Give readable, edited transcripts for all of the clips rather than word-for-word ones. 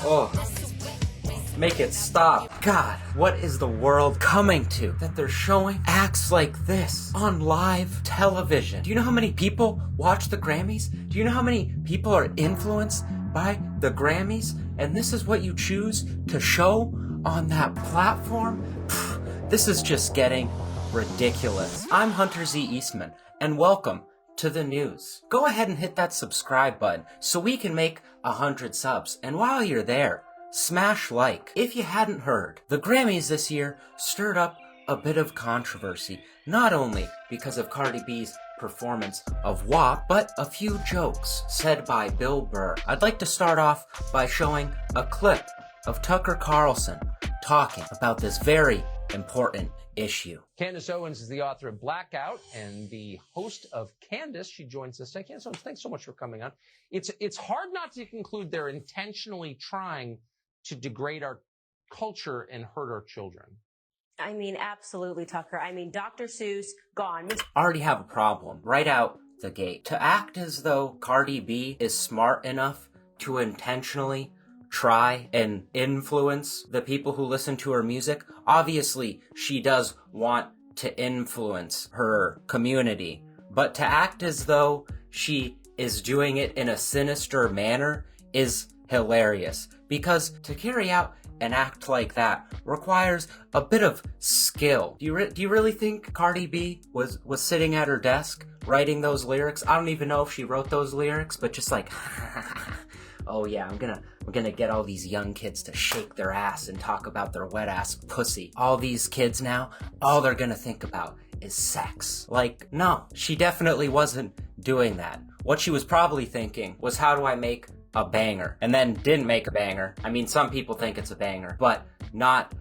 Oh, make it stop. God, what is the world coming to that they're showing acts like this on live television? Do you know how many people watch the Grammys? Do you know how many people are influenced by the Grammys? And this is what you choose to show on that platform? This is just getting ridiculous. I'm Hunter Z. Eastman, and welcome to the news. Go ahead and hit that subscribe button so we can make 100 subs. And while you're there, smash like. If you hadn't heard, the Grammys this year stirred up a bit of controversy, not only because of Cardi B's performance of WAP, but a few jokes said by Bill Burr. I'd like to start off by showing a clip of Tucker Carlson talking about this very important issue. Candace Owens is the author of Blackout and the host of Candace. She joins us today. Candace Owens, thanks so much for coming on. It's hard not to conclude they're intentionally trying to degrade our culture and hurt our children. I mean, absolutely, Tucker. I mean, Dr. Seuss, gone. Already have a problem right out the gate. To act as though Cardi B is smart enough to intentionally try and influence the people who listen to her music. Obviously, she does want to influence her community, but to act as though she is doing it in a sinister manner is hilarious, because to carry out an act like that requires a bit of skill. Do you really think Cardi B was sitting at her desk writing those lyrics? I don't even know if she wrote those lyrics, but just like oh yeah, I'm gonna get all these young kids to shake their ass and talk about their wet ass pussy. All these kids now, all they're gonna think about is sex. Like, no, she definitely wasn't doing that. What she was probably thinking was, how do I make a banger? And then didn't make a banger. I mean, some people think it's a banger, but not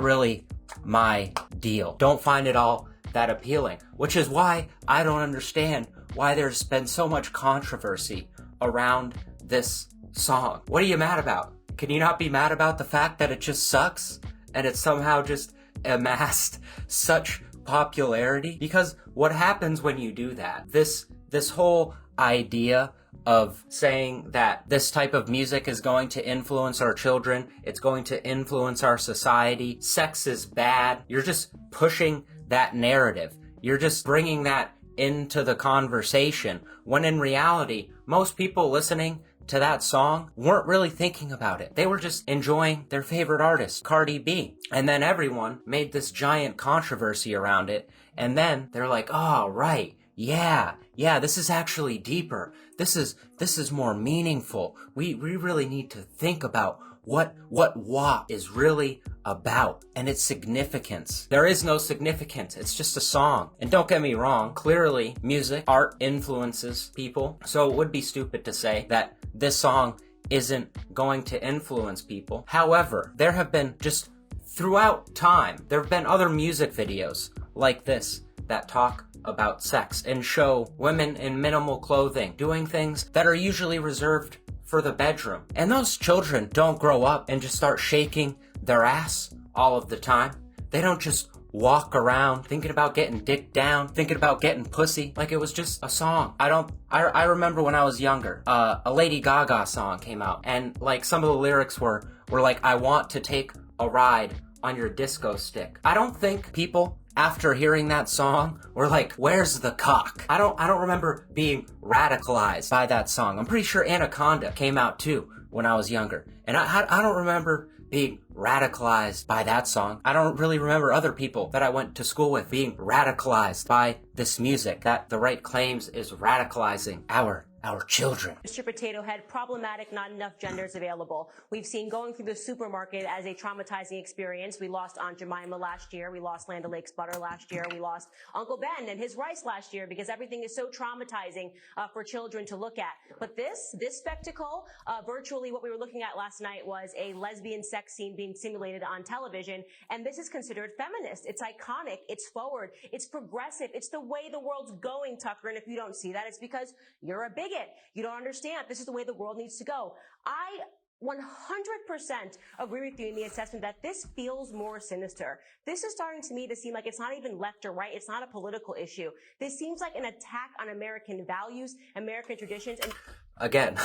really my deal. Don't find it all that appealing, which is why I don't understand why there's been so much controversy around this song. What are you mad about? Can you not be mad about the fact that it just sucks and it somehow just amassed such popularity? Because what happens when you do that, this whole idea of saying that this type of music is going to influence our children, it's going to influence our society, sex is bad, you're just pushing that narrative. You're just bringing that into the conversation, when in reality, most people listening to that song weren't really thinking about it. They were just enjoying their favorite artist, Cardi B. And then everyone made this giant controversy around it. And then they're like, oh, right. Yeah, this is actually deeper. This is more meaningful. We really need to think about what WAP is really about and its significance. There is no significance. It's just a song. And don't get me wrong, clearly music, art influences people. So it would be stupid to say that this song isn't going to influence people. However, there have been just throughout time, there have been other music videos like this that talk about sex and show women in minimal clothing doing things that are usually reserved for the bedroom. And those children don't grow up and just start shaking their ass all of the time. They don't just walk around thinking about getting dick down, thinking about getting pussy like it was just a song. I remember when I was younger, a Lady Gaga song came out, and like some of the lyrics were like, I want to take a ride on your disco stick. I don't think people after hearing that song were like, where's the cock? I don't remember being radicalized by that song. I'm pretty sure Anaconda came out too when I was younger, and I don't remember being radicalized by that song. I don't really remember other people that I went to school with being radicalized by this music that the right claims is radicalizing our children. Mr. Potato Head, problematic, not enough genders available. We've seen going through the supermarket as a traumatizing experience. We lost Aunt Jemima last year. We lost Land O'Lakes butter last year. We lost Uncle Ben and his rice last year, because everything is so traumatizing for children to look at. But this spectacle, virtually what we were looking at last night was a lesbian sex scene being simulated on television. And this is considered feminist. It's iconic. It's forward. It's progressive. It's the way the world's going, Tucker. And if you don't see that, it's because you're a bigot. You don't understand. This is the way the world needs to go. I 100% agree with you in the assessment that this feels more sinister. This is starting to me to seem like it's not even left or right. It's not a political issue. This seems like an attack on American values, American traditions. And again,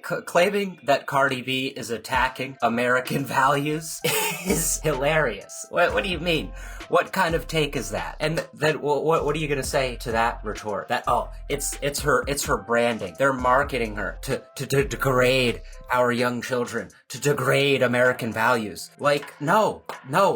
Claiming that Cardi B is attacking American values is hilarious. What do you mean? What kind of take is that? And then what are you gonna say to that retort? That it's her branding. They're marketing her to degrade our young children, to degrade American values. Like, no,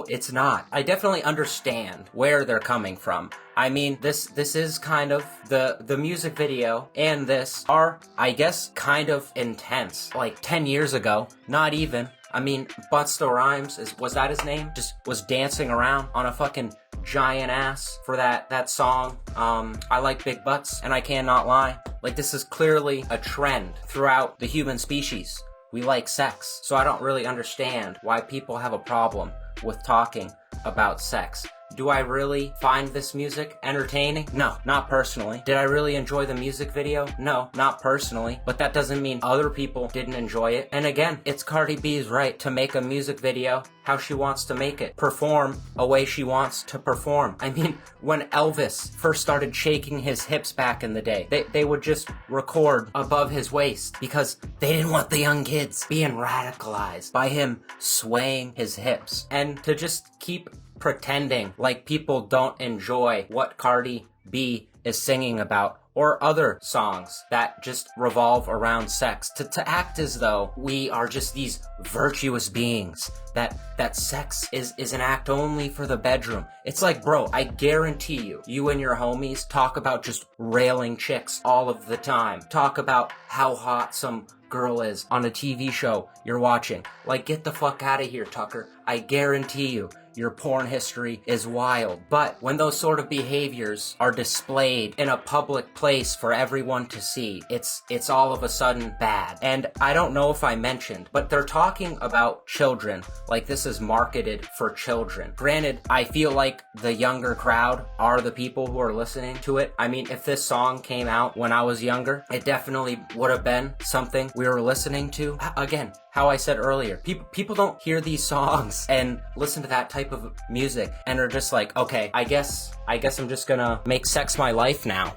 it's not. I definitely understand where they're coming from. I mean, this is kind of the music video and this are, I guess, kind of intense. Like 10 years ago, not even. I mean, Busta Rhymes, was that his name? Just was dancing around on a fucking giant ass for that song. I like big butts and I cannot lie. Like, this is clearly a trend throughout the human species. We like sex. So I don't really understand why people have a problem with talking about sex. Do I really find this music entertaining? No, not personally. Did I really enjoy the music video? No, not personally. But that doesn't mean other people didn't enjoy it. And again, it's Cardi B's right to make a music video how she wants to make it. Perform a way she wants to perform. I mean, when Elvis first started shaking his hips back in the day, they would just record above his waist because they didn't want the young kids being radicalized by him swaying his hips. And to just keep pretending like people don't enjoy what Cardi B is singing about or other songs that just revolve around sex, to act as though we are just these virtuous beings, that sex is an act only for the bedroom. It's like, bro, I guarantee you and your homies talk about just railing chicks all of the time. Talk about how hot some girl is on a TV show you're watching. Like, get the fuck out of here, Tucker. I guarantee you, your porn history is wild. But when those sort of behaviors are displayed in a public place for everyone to see, it's all of a sudden bad. And I don't know if I mentioned, but they're talking about children like this is marketed for children. Granted, I feel like the younger crowd are the people who are listening to it. I mean, if this song came out when I was younger, it definitely would have been something we were listening to. Again, how I said earlier, people don't hear these songs and listen to that type of music and are just like, okay, I guess I'm just gonna make sex my life now.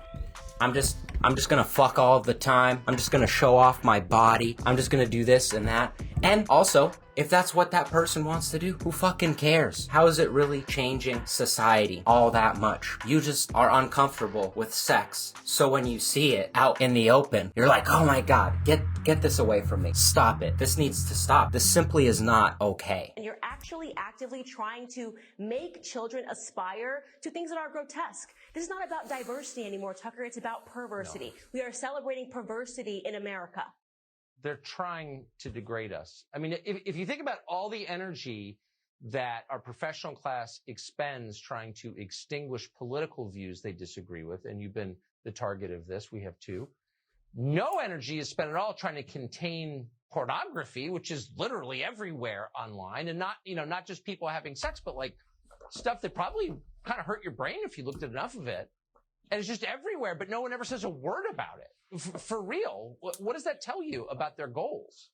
I'm just gonna fuck all the time. I'm just gonna show off my body. I'm just gonna do this and that. And also, if that's what that person wants to do, who fucking cares? How is it really changing society all that much? You just are uncomfortable with sex. So when you see it out in the open, you're like, oh my God, get this away from me. Stop it. This needs to stop. This simply is not okay. And you're actually actively trying to make children aspire to things that are grotesque. This is not about diversity anymore, Tucker. It's about perversity. No. We are celebrating perversity in America. They're trying to degrade us. I mean, if you think about all the energy that our professional class expends trying to extinguish political views they disagree with, and you've been the target of this, we have too. No energy is spent at all trying to contain pornography, which is literally everywhere online, and not just people having sex, but like stuff that probably kind of hurt your brain if you looked at enough of it. And it's just everywhere, but no one ever says a word about it. For real, what does that tell you about their goals?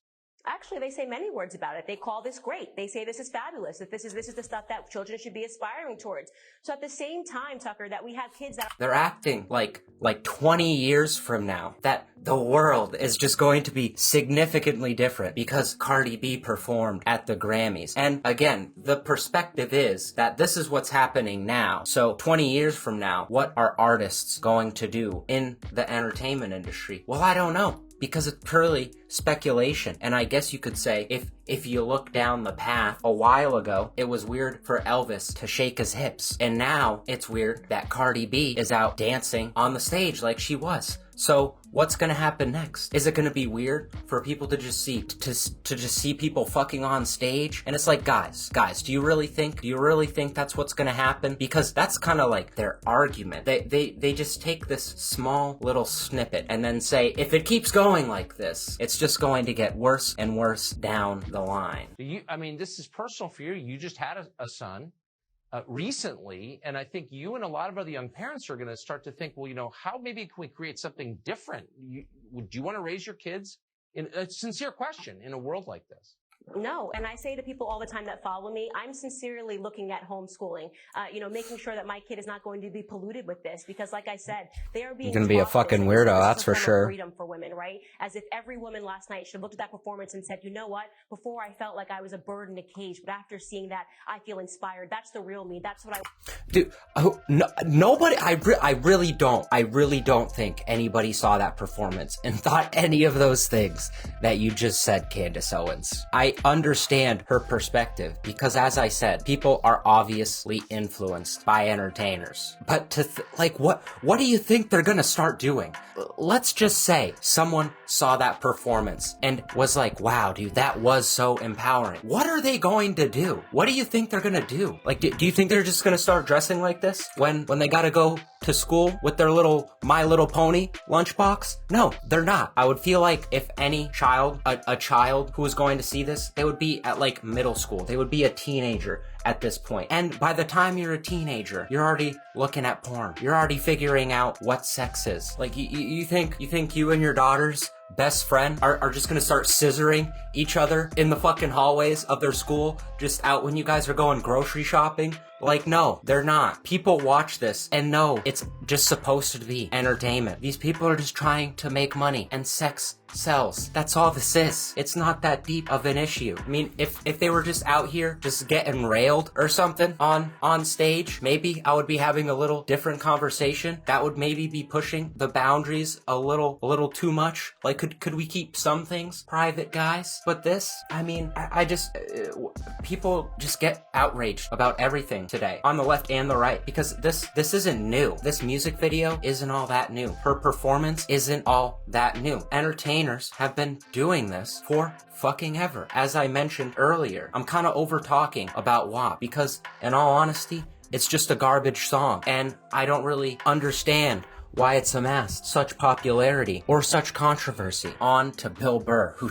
Actually, they say many words about it. They call this great. They say this is fabulous. That this is the stuff that children should be aspiring towards. So at the same time, Tucker, that we have kids that they're acting like 20 years from now that the world is just going to be significantly different because Cardi B performed at the Grammys. And again, the perspective is that this is what's happening now. So 20 years from now, what are artists going to do in the entertainment industry? Well, I don't know. Because it's purely speculation. And I guess you could say, if you look down the path, a while ago, it was weird for Elvis to shake his hips. And now it's weird that Cardi B is out dancing on the stage like she was. So what's gonna happen next? Is it gonna be weird for people to just see people fucking on stage? And it's like, guys, do you really think that's what's gonna happen? Because that's kind of like their argument. They just take this small little snippet and then say, if it keeps going like this, it's just going to get worse and worse down the line. This is personal for you. You just had a son. Recently, and I think you and a lot of other young parents are going to start to think, well, how maybe can we create something different? Would you want to raise your kids in a sincere question in a world like this? No, and I say to people all the time that follow me, I'm sincerely looking at homeschooling, making sure that my kid is not going to be polluted with this, because like I said, they are being You're gonna be a fucking weirdo, that's for sure. Freedom for women, right? As if every woman last night should have looked at that performance and said, you know what? Before I felt like I was a bird in a cage, but after seeing that, I feel inspired. That's the real me. That's what I. Dude, nobody. I really don't think anybody saw that performance and thought any of those things that you just said, Candace Owens. I understand her perspective because, as I said, people are obviously influenced by entertainers. But what do you think they're gonna start doing? Let's just say someone saw that performance and was like, wow, dude, that was so empowering. What are they going to do? What do you think they're gonna do? Like, do you think they're just gonna start dressing like this when they gotta go to school with their little My Little Pony lunchbox? No, they're not. I would feel like if any child, a child who was going to see this, they would be at like middle school. They would be a teenager at this point. And by the time you're a teenager, you're already looking at porn. You're already figuring out what sex is. Like, you think you and your daughter's best friend are just gonna start scissoring each other in the fucking hallways of their school, just out when you guys are going grocery shopping? Like, no, they're not. People watch this and know it's just supposed to be entertainment. These people are just trying to make money, and sex sells. That's all this is. It's not that deep of an issue. I mean, if they were just out here just getting railed or something on stage, maybe I would be having a little different conversation. That would maybe be pushing the boundaries a little too much. Like, could we keep some things private, guys? But this, I mean, I just people just get outraged about everything today, on the left and the right, because this isn't new. This music video isn't all that new. Her performance isn't all that new. Entertainers have been doing this for fucking ever. As I mentioned earlier, I'm kind of over talking about WAP because, in all honesty, it's just a garbage song, and I don't really understand why it's amassed such popularity or such controversy. On to Bill Burr, who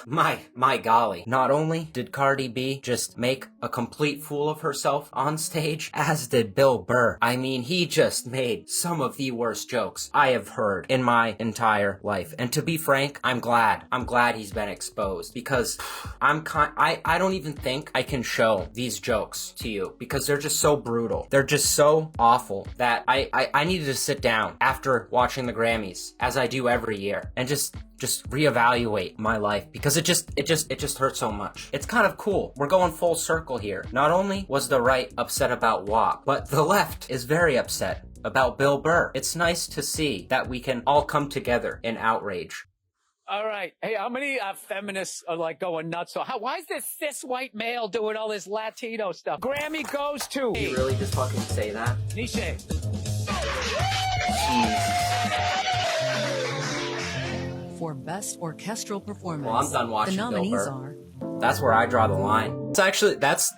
my golly. Not only did Cardi B just make a complete fool of herself on stage, as did Bill Burr. I mean, he just made some of the worst jokes I have heard in my entire life. And to be frank, I'm glad he's been exposed, because I don't even think I can show these jokes to you because they're just so brutal. They're just so awful that I needed to sit down after watching the Grammys, as I do every year, and just reevaluate my life, because it just hurts so much. It's kind of cool. We're going full circle here. Not only was the right upset about WAP, but the left is very upset about Bill Burr. It's nice to see that we can all come together in outrage. All right. Hey, how many feminists are like going nuts? So why is this cis white male doing all this Latino stuff? Grammy goes to... Did you really just fucking say that? Niche. For Best Orchestral Performance. Well, I'm done watching the nominees Bill Burr. are... That's where I draw the line. It's actually, that's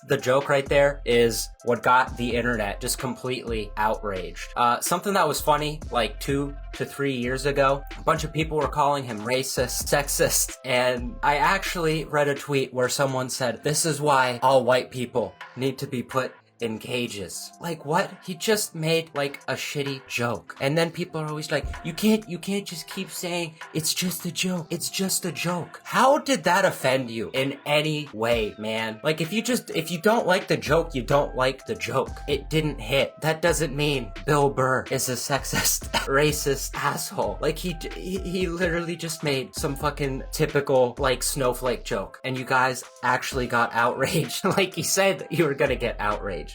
the joke right there, is what got the internet just completely outraged. Something that was funny like 2 to 3 years ago, a bunch of people were calling him racist, sexist, and I actually read a tweet where someone said, this is why all white people need to be put in cages. Like, what? He just made like a shitty joke. And then people are always like, you can't just keep saying it's just a joke. It's just a joke. How did that offend you in any way, man? Like, if you don't like the joke, you don't like the joke. It didn't hit. That doesn't mean Bill Burr is a sexist, racist asshole. Like, he literally just made some fucking typical like snowflake joke, and you guys actually got outraged. Like he said you were gonna get outraged.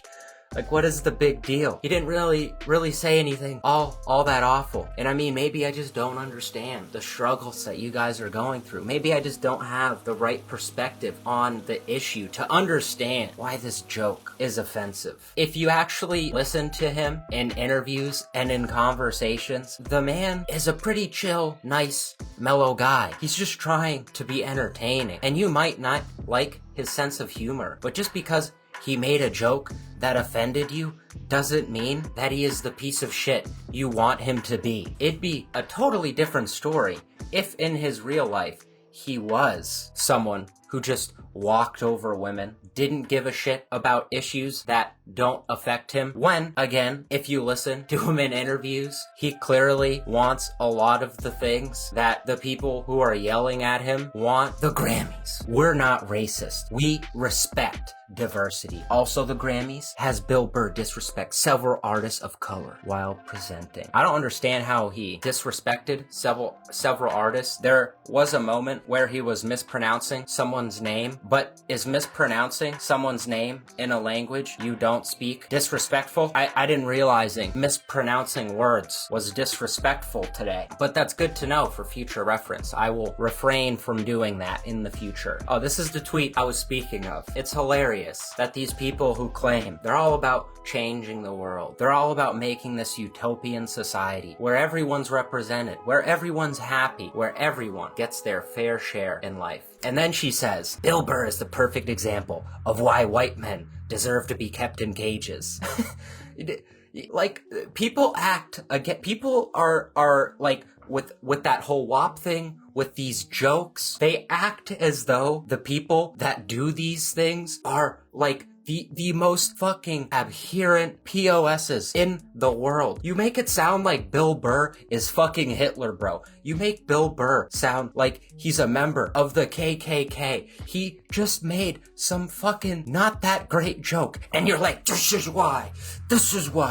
Like, what is the big deal? He didn't really say anything all that awful. And I mean, maybe I just don't understand the struggles that you guys are going through. Maybe I just don't have the right perspective on the issue to understand why this joke is offensive. If you actually listen to him in interviews and in conversations, the man is a pretty chill, nice, mellow guy. He's just trying to be entertaining. And you might not like his sense of humor, but just because he made a joke that offended you doesn't mean that he is the piece of shit you want him to be. It'd be a totally different story if in his real life he was someone who just walked over women, didn't give a shit about issues that don't affect him. When, again, if you listen to him in interviews, he clearly wants a lot of the things that the people who are yelling at him want. The Grammys. We're not racist. We respect diversity. Also, the Grammys has Bill Burr disrespect several artists of color while presenting. I don't understand how he disrespected several artists. There was a moment where he was mispronouncing someone's name, but is mispronouncing someone's name in a language you don't speak disrespectful? I didn't realizing mispronouncing words was disrespectful today, but that's good to know for future reference. I will refrain from doing that in the future. Oh, this is the tweet I was speaking of. It's hilarious that these people who claim they're all about changing the world, they're all about making this utopian society where everyone's represented, where everyone's happy, where everyone gets their fair share in life. And then she says, Bill Burr is the perfect example of why white men deserve to be kept in cages. Like, people are like, with that whole WAP thing, with these jokes, they act as though the people that do these things are like the most fucking adherent POSs in the world. You make it sound like Bill Burr is fucking Hitler, bro. You make Bill Burr sound like he's a member of the KKK. He just made some fucking not that great joke. And you're like, this is why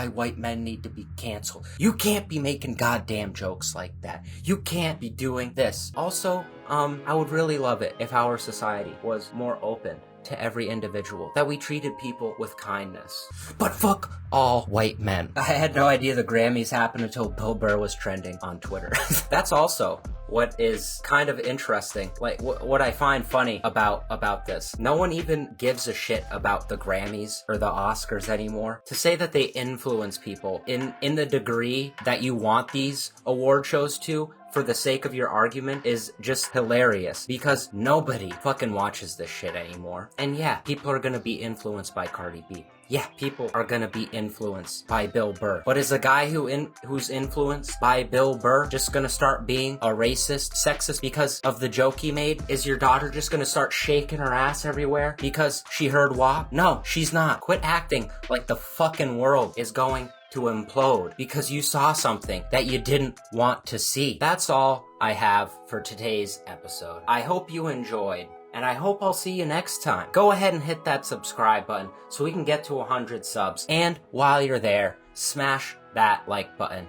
white men need to be canceled. You can't be making goddamn jokes like that. You can't be doing this. Also, I would really love it if our society was more open to every individual, that we treated people with kindness. But fuck all white men. I had no idea the Grammys happened until Bill Burr was trending on Twitter. That's also what is kind of interesting, like what I find funny about this. No one even gives a shit about the Grammys or the Oscars anymore. To say that they influence people in the degree that you want these award shows to, for the sake of your argument, is just hilarious, because nobody fucking watches this shit anymore. And yeah, people are gonna be influenced by Cardi B. Yeah, people are gonna be influenced by Bill Burr. But is a guy who's influenced by Bill Burr just gonna start being a racist, sexist because of the joke he made? Is your daughter just gonna start shaking her ass everywhere because she heard WAP? No, she's not. Quit acting like the fucking world is going to implode because you saw something that you didn't want to see. That's all I have for today's episode. I hope you enjoyed, and I hope I'll see you next time. Go ahead and hit that subscribe button so we can get to 100 subs. And while you're there, smash that like button